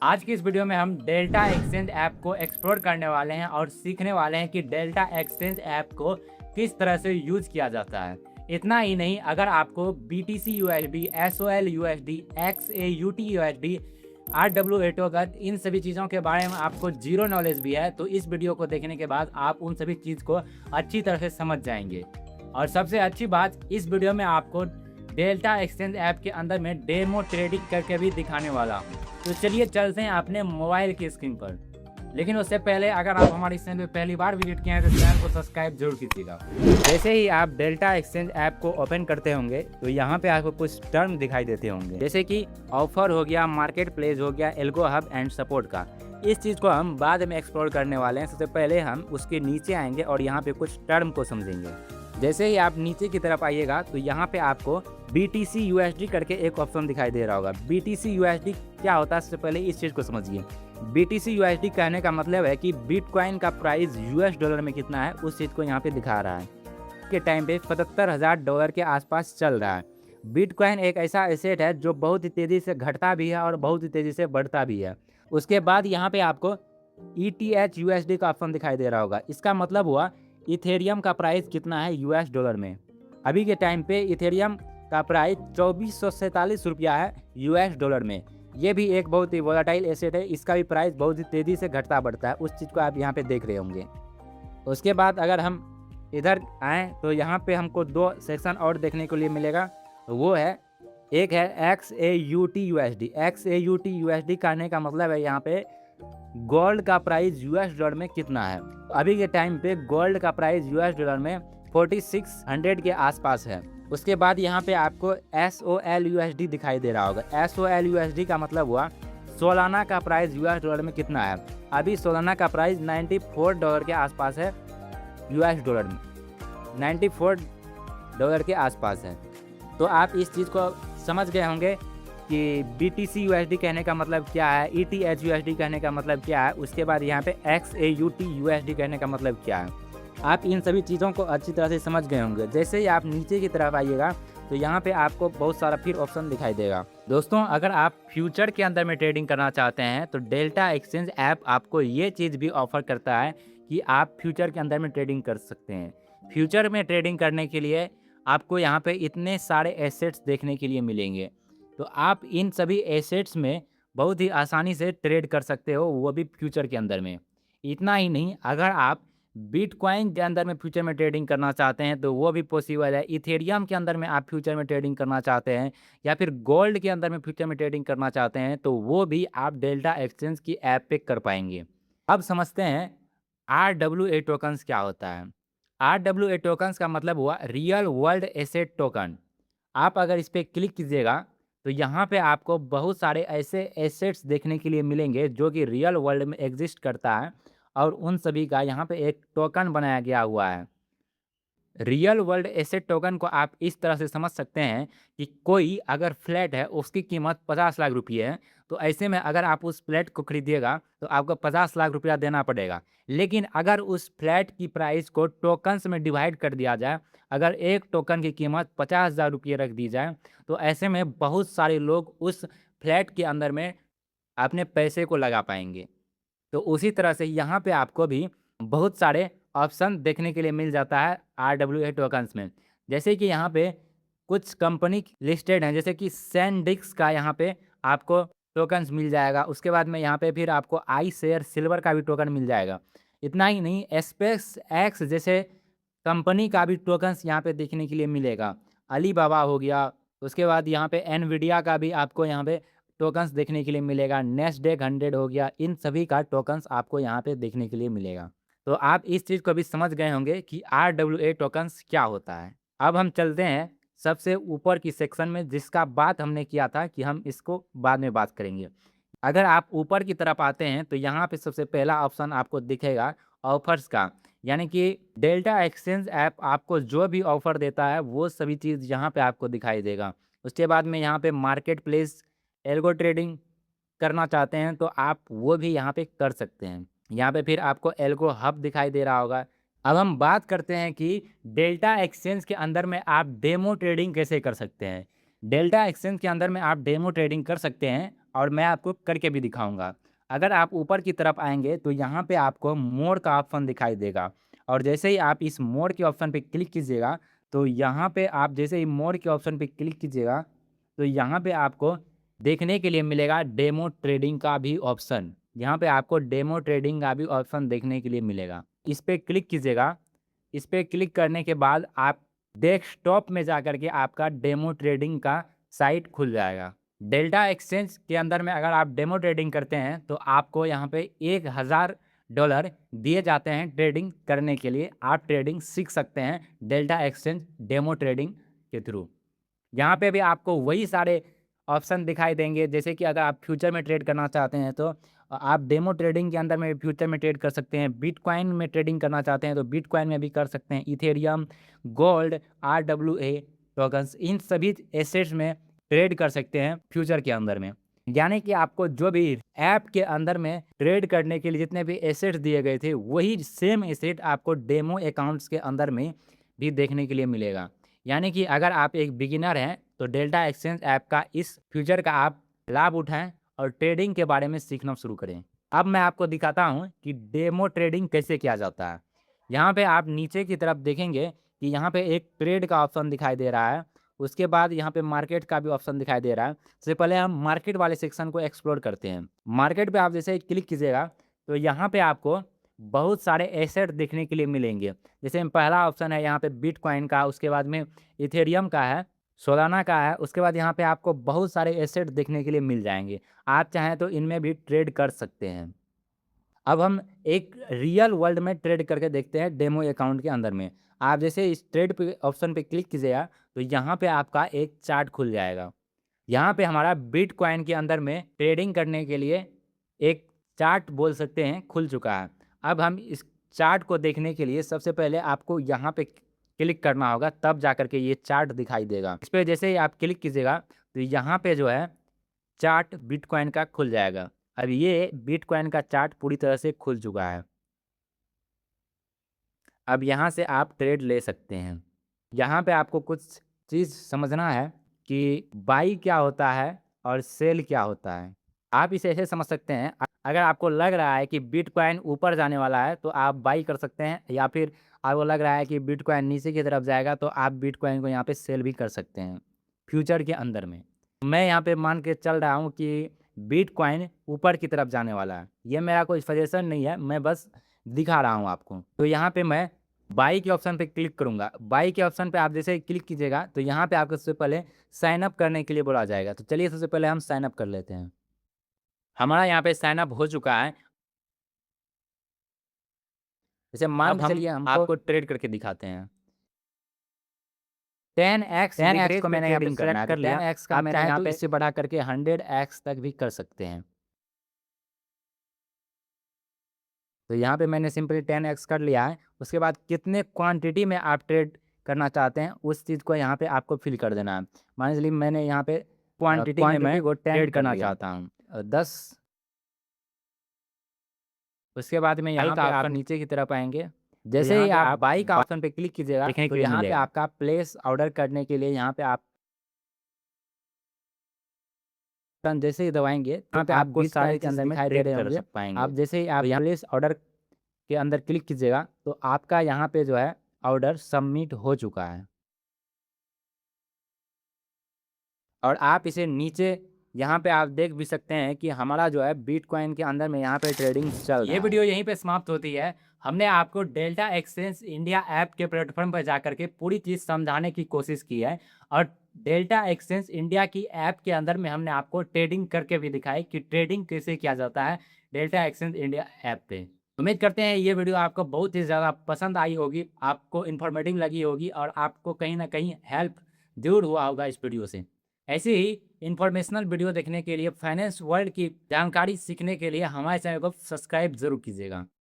आज की इस वीडियो में हम डेल्टा एक्सचेंज ऐप को एक्सप्लोर करने वाले हैं और सीखने वाले हैं कि डेल्टा एक्सचेंज ऐप को किस तरह से यूज़ किया जाता है। इतना ही नहीं, अगर आपको BTC USD, SOL USD, XAUT USD, RWA token, इन सभी चीज़ों के बारे में आपको जीरो नॉलेज भी है, तो इस वीडियो को देखने के बाद आप उन सभी चीज़ को अच्छी तरह से समझ जाएंगे। और सबसे अच्छी बात, इस वीडियो में आपको डेल्टा एक्सचेंज ऐप के अंदर में डेमो ट्रेडिंग करके भी दिखाने वाला हूँ। तो चलिए चलते हैं अपने मोबाइल की स्क्रीन पर। लेकिन उससे पहले अगर आप हमारे चैनल पर पहली बार विजिट किए हैं तो चैनल को सब्सक्राइब जरूर कीजिएगा। जैसे ही आप डेल्टा एक्सचेंज ऐप को ओपन करते होंगे तो यहाँ पे आपको कुछ टर्म दिखाई देते होंगे, जैसे कि ऑफर हो गया, मार्केट प्लेस हो गया, एल्गो हब एंड सपोर्ट का। इस चीज़ को हम बाद में एक्सप्लोर करने वाले हैं। सबसे पहले हम उसके नीचे आएंगे और यहाँ पे कुछ टर्म को समझेंगे। जैसे ही आप नीचे की तरफ आइएगा तो यहाँ पे आपको BTC USD करके एक ऑप्शन दिखाई दे रहा होगा। BTC USD क्या होता है, सबसे पहले इस चीज़ को समझिए। BTC USD कहने का मतलब है कि बिटकॉइन का प्राइस $US में कितना है, उस चीज़ को यहाँ पे दिखा रहा है। के टाइम पे $77,000 के आसपास चल रहा है। बिटकॉइन एक ऐसा एसेट है जो बहुत ही तेज़ी से घटता भी है और बहुत ही तेज़ी से बढ़ता भी है। उसके बाद यहाँ पे आपको ETH USD का ऑप्शन दिखाई दे रहा होगा। इसका मतलब हुआ इथेरियम का प्राइस कितना है US में। अभी के टाइम पे इथेरियम का प्राइस ₹2447 है US में। ये भी एक बहुत ही वोलेटाइल एसेट है। इसका भी प्राइस बहुत ही तेज़ी से घटता बढ़ता है, उस चीज़ को आप यहाँ पे देख रहे होंगे। उसके बाद अगर हम इधर आएँ तो यहाँ पे हमको दो सेक्शन और देखने को लिए मिलेगा। वो है, एक है XAUT USD। XAUT USD कहने का मतलब है यहाँ पे गोल्ड का प्राइस US में कितना है। अभी के टाइम पे गोल्ड का प्राइस US में 4600 के आसपास है। उसके बाद यहाँ पे आपको SOL USD दिखाई दे रहा होगा। SOL USD का मतलब हुआ सोलाना का प्राइस US में कितना है। अभी सोलाना का प्राइस $94 के आसपास है US में, $94 के आसपास है। तो आप इस चीज़ को समझ गए होंगे कि BTC USD कहने का मतलब क्या है, ETH USD कहने का मतलब क्या है। उसके बाद यहाँ पे XAUT USD कहने का मतलब क्या है। आप इन सभी चीज़ों को अच्छी तरह से समझ गए होंगे। जैसे ही आप नीचे की तरफ आइएगा तो यहाँ पे आपको बहुत सारा फिर ऑप्शन दिखाई देगा। दोस्तों, अगर आप फ्यूचर के अंदर में ट्रेडिंग करना चाहते हैं तो डेल्टा एक्सचेंज ऐप आपको ये चीज़ भी ऑफर करता है कि आप फ्यूचर के अंदर में ट्रेडिंग कर सकते हैं। फ्यूचर में ट्रेडिंग करने के लिए आपको यहाँ पे इतने सारे एसेट्स देखने के लिए मिलेंगे, तो आप इन सभी एसेट्स में बहुत ही आसानी से ट्रेड कर सकते हो, वो भी फ्यूचर के अंदर में। इतना ही नहीं, अगर आप बिटकॉइन के अंदर में फ्यूचर में ट्रेडिंग करना चाहते हैं तो वो भी पॉसिबल है। इथेरियम के अंदर में आप फ्यूचर में ट्रेडिंग करना चाहते हैं या फिर गोल्ड के अंदर में फ्यूचर में ट्रेडिंग करना चाहते हैं तो वो भी आप डेल्टा एक्सचेंज की ऐप पे कर पाएंगे। अब समझते हैं RWA टोकन्स क्या होता है। RWA टोकन्स का मतलब हुआ रियल वर्ल्ड एसेट टोकन। आप अगर इस पर क्लिक कीजिएगा तो यहाँ पे आपको बहुत सारे ऐसे एसेट्स देखने के लिए मिलेंगे जो कि रियल वर्ल्ड में एग्जिस्ट करता है और उन सभी का यहाँ पे एक टोकन बनाया गया हुआ है। रियल वर्ल्ड एसेट टोकन को आप इस तरह से समझ सकते हैं कि कोई अगर फ्लैट है, उसकी कीमत 50 लाख रुपये है, तो ऐसे में अगर आप उस फ्लैट को खरीदिएगा तो आपको 50 लाख रुपया देना पड़ेगा। लेकिन अगर उस फ्लैट की प्राइस को टोकन्स में डिवाइड कर दिया जाए, अगर एक टोकन की कीमत 50,000 रुपये रख दी जाए, तो ऐसे में बहुत सारे लोग उस फ्लैट के अंदर में अपने पैसे को लगा पाएंगे। तो उसी तरह से यहाँ पे आपको भी बहुत सारे ऑप्शन देखने के लिए मिल जाता है RWA टोकन्स में। जैसे कि यहाँ पे कुछ कंपनी लिस्टेड हैं, जैसे कि सैनडिस्क का यहाँ पे आपको टोकन्स मिल जाएगा। उसके बाद में यहाँ पे फिर आपको आई शेयर सिल्वर का भी टोकन मिल जाएगा। इतना ही नहीं, स्पेस एक्स जैसे कंपनी का भी टोकन्स यहाँ पे देखने के लिए मिलेगा। अलीबाबा हो गया, उसके बाद यहाँ पे एनवीडिया का भी आपको यहाँ पे टोकन्स देखने के लिए मिलेगा। नेस्डेक 100 हो गया, इन सभी का टोकन्स आपको यहाँ पे देखने के लिए मिलेगा। तो आप इस चीज़ को भी समझ गए होंगे कि RWA टोकन्स क्या होता है। अब हम चलते हैं सबसे ऊपर की सेक्शन में, जिसका बात हमने किया था कि हम इसको बाद में बात करेंगे। अगर आप ऊपर की तरफ आते हैं तो यहाँ पे सबसे पहला ऑप्शन आपको दिखेगा ऑफर्स का, यानी कि डेल्टा एक्सचेंज ऐप आपको जो भी ऑफ़र देता है वो सभी चीज़ यहाँ पे आपको दिखाई देगा। उसके बाद में यहाँ पे मार्केट प्लेस एल्गो ट्रेडिंग करना चाहते हैं तो आप वो भी यहाँ पे कर सकते हैं। यहाँ पे फिर आपको एल्गो हब दिखाई दे रहा होगा। अब हम बात करते हैं कि डेल्टा एक्सचेंज के अंदर में आप डेमो ट्रेडिंग कैसे कर सकते हैं। डेल्टा एक्सचेंज के अंदर में आप डेमो ट्रेडिंग कर सकते हैं और मैं आपको करके भी दिखाऊँगा। अगर आप ऊपर की तरफ आएँगे तो यहाँ पे आपको मोर का ऑप्शन दिखाई देगा और जैसे ही आप इस मोर के ऑप्शन पे क्लिक कीजिएगा, तो यहाँ पे आप जैसे ही मोर के ऑप्शन पे क्लिक कीजिएगा, तो यहाँ पे आपको देखने के लिए मिलेगा डेमो ट्रेडिंग का भी ऑप्शन। यहाँ पे आपको डेमो ट्रेडिंग का भी ऑप्शन देखने के लिए मिलेगा। इस पे क्लिक कीजिएगा। इस पे क्लिक करने के बाद आप डेस्कटॉप में जाकर के आपका डेमो ट्रेडिंग का साइट खुल जाएगा। डेल्टा एक्सचेंज के अंदर में अगर आप डेमो ट्रेडिंग करते हैं तो आपको यहाँ पे $1000 दिए जाते हैं ट्रेडिंग करने के लिए। आप ट्रेडिंग सीख सकते हैं डेल्टा एक्सचेंज डेमो ट्रेडिंग के थ्रू। यहाँ पे भी आपको वही सारे ऑप्शन दिखाई देंगे, जैसे कि अगर आप फ्यूचर में ट्रेड करना चाहते हैं तो आप डेमो ट्रेडिंग के अंदर में फ्यूचर में ट्रेड कर सकते हैं। बिटकॉइन में ट्रेडिंग करना चाहते हैं तो बिटकॉइन में भी कर सकते हैं। इथेरियम, गोल्ड, RWA टोकन्स, इन सभी एसेट्स में ट्रेड कर सकते हैं फ्यूचर के अंदर में। यानी कि आपको जो भी ऐप के अंदर में ट्रेड करने के लिए जितने भी एसेट्स दिए गए थे, वही सेम एसेट आपको डेमो अकाउंट्स के अंदर में भी देखने के लिए मिलेगा। यानी कि अगर आप एक बिगिनर हैं तो डेल्टा एक्सचेंज ऐप का इस फीचर का आप लाभ उठाएं और ट्रेडिंग के बारे में सीखना शुरू करें। अब मैं आपको दिखाता हूं कि डेमो ट्रेडिंग कैसे किया जाता है। यहाँ पे आप नीचे की तरफ देखेंगे कि यहाँ पे एक ट्रेड का ऑप्शन दिखाई दे रहा है। उसके बाद यहाँ पे मार्केट का भी ऑप्शन दिखाई दे रहा है। सबसे पहले हम मार्केट वाले सेक्शन को एक्सप्लोर करते हैं। मार्केट पे आप जैसे ही क्लिक कीजिएगा तो यहाँ पे आपको बहुत सारे एसेट देखने के लिए मिलेंगे। जैसे पहला ऑप्शन है यहाँ पे बिटकॉइन का, उसके बाद में इथेरियम का है, सोलाना का है। उसके बाद यहाँ पे आपको बहुत सारे एसेट देखने के लिए मिल जाएंगे। आप चाहें तो इनमें भी ट्रेड कर सकते हैं। अब हम एक रियल वर्ल्ड में ट्रेड करके देखते हैं डेमो अकाउंट के अंदर में। आप जैसे इस ट्रेड पे ऑप्शन पे क्लिक कीजिएगा तो यहाँ पे आपका एक चार्ट खुल जाएगा। यहाँ पे हमारा बिटकॉइन के अंदर में ट्रेडिंग करने के लिए एक चार्ट बोल सकते हैं खुल चुका है। अब हम इस चार्ट को देखने के लिए सबसे पहले आपको यहाँ पे क्लिक करना होगा, तब जा कर के ये चार्ट दिखाई देगा। इस पर जैसे ही आप क्लिक कीजिएगा तो यहाँ पे जो है चार्ट बिटकॉइन का खुल जाएगा। अब ये बिटकॉइन का चार्ट पूरी तरह से खुल चुका है। अब यहाँ से आप ट्रेड ले सकते हैं। यहाँ पे आपको कुछ चीज़ समझना है कि बाई क्या होता है और सेल क्या होता है। आप इसे ऐसे समझ सकते हैं, अगर आपको लग रहा है कि बिटकॉइन ऊपर जाने वाला है तो आप बाई कर सकते हैं, या फिर आपको लग रहा है कि बिटकॉइन नीचे की तरफ जाएगा तो आप बिटकॉइन को यहाँ पे सेल भी कर सकते हैं फ्यूचर के अंदर में। मैं यहाँ पे मान के चल रहा हूँ कि बिटकॉइन ऊपर की तरफ जाने वाला है। ये मेरा कोई सजेशन नहीं है, मैं बस दिखा रहा हूँ आपको। तो यहाँ पे मैं बाई के ऑप्शन पे क्लिक करूँगा। बाई के ऑप्शन पे आप जैसे ही क्लिक कीजिएगा तो यहाँ पे आपको सबसे पहले साइन अप करने के लिए बोला जाएगा। तो चलिए सबसे पहले हम साइन अप कर लेते हैं। हमारा यहाँ पे साइन अप हो चुका है। जैसे मान के चलिए हम आपको ट्रेड करके दिखाते हैं। 10x को मैंने यहाँ पे सेलेक्ट कर लिया। 10x का मैंने यहाँ पे इससे बढ़ा करके 100x तक भी कर सकते हैं। तो यहाँ पे मैंने सिंपली 10x कर लिया है। उसके बाद कितने क्वांटिटी में आप ट्रेड करना चाहते हैं उस चीज़ को यहाँ पे आपको फिल कर देना है। मान लीजिए मैंने यहाँ पे क्वांटिटी में मैं वो ट्रेड करना चाहता हूँ 10। उसके बाद में यहाँ पे आप नीचे की तरफ आएंगे। जैसे ही आप बाई का ऑप्शन पे क्लिक कीजिएगा तो यहाँ पे आपका प्लेस ऑर्डर करने के लिए यहाँ पे आप जैसे ही दबाएंगे यहाँ पे आपको सारे के अंदर में ट्रेड कर पाएंगे। आप जैसे ही आप यहाँ प्लेस ऑर्डर के अंदर क्लिक कीजिएगा तो आपका यहाँ पे जो है ऑर्डर सबमिट हो चुका है। और आप इसे नीचे यहाँ पे आप देख भी सकते हैं कि हमारा जो है बिटकॉइन के अंदर में यहाँ पे ट्रेडिंग चल रहा है। ये वीडियो यहीं पे समाप्त होती है। हमने आपको डेल्टा एक्सचेंज इंडिया ऐप के प्लेटफॉर्म पर जाकर के पूरी चीज़ समझाने की कोशिश की है और डेल्टा एक्सचेंज इंडिया की ऐप के अंदर में हमने आपको ट्रेडिंग करके भी दिखाई कि ट्रेडिंग कैसे किया जाता है डेल्टा एक्सचेंज इंडिया ऐप पे। उम्मीद करते हैं ये वीडियो आपको बहुत ही ज़्यादा पसंद आई होगी, आपको इन्फॉर्मेटिव लगी होगी और आपको कहीं ना कहीं हेल्प जरूर हुआ होगा इस वीडियो से। ऐसे ही इन्फॉर्मेशनल वीडियो देखने के लिए, फाइनेंस वर्ल्ड की जानकारी सीखने के लिए हमारे चैनल को सब्सक्राइब जरूर कीजिएगा।